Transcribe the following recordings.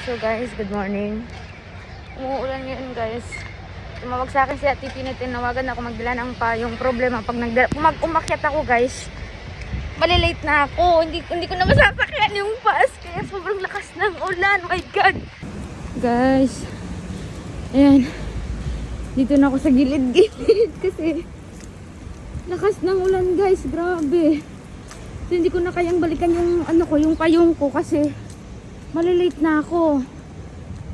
So guys, good morning. Umuulan ngayon guys. Tumawag sa akin si Ate Pina, tinawagan ako magdala ng payong. Problema pag umakyat ako guys, malilate na ako. Hindi ko na masasakyan yung bus kaya sobrang lakas ng ulan. My God. Guys, ayan. Dito na ako sa gilid-gilid kasi lakas ng ulan guys. Grabe. So, hindi ko na kayang balikan yung yung payong ko kasi malilate na ako.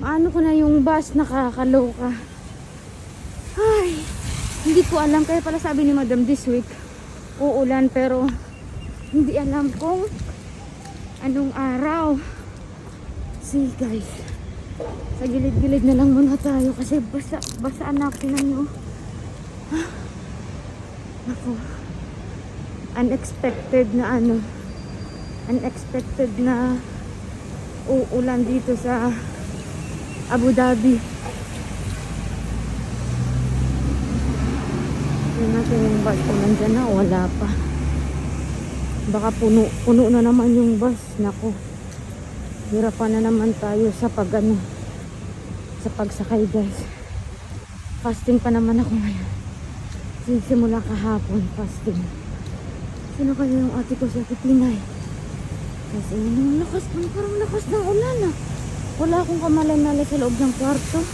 Maano ko na yung bus, nakakaloka. Ay, hindi ko alam. Kaya pala sabi ni Madam this week uulan, pero hindi alam kung anong araw. See guys, sa gilid-gilid na lang muna tayo kasi basaan na ako. Tingnan nyo. Ako, unexpected na uulan dito sa Abu Dhabi. Tingnan natin yung bus kung nandyan na o wala pa. Baka puno na naman yung bus. Naku, hirapan na naman tayo sa sa pagsakay guys. Fasting pa naman ako ngayon. Simula kahapon fasting. Sino kaya yung ate ko, si Ate Pinay? Kasi parang lakas ng ulan ah. Wala akong kamalay-malay sa loob ng kwarto.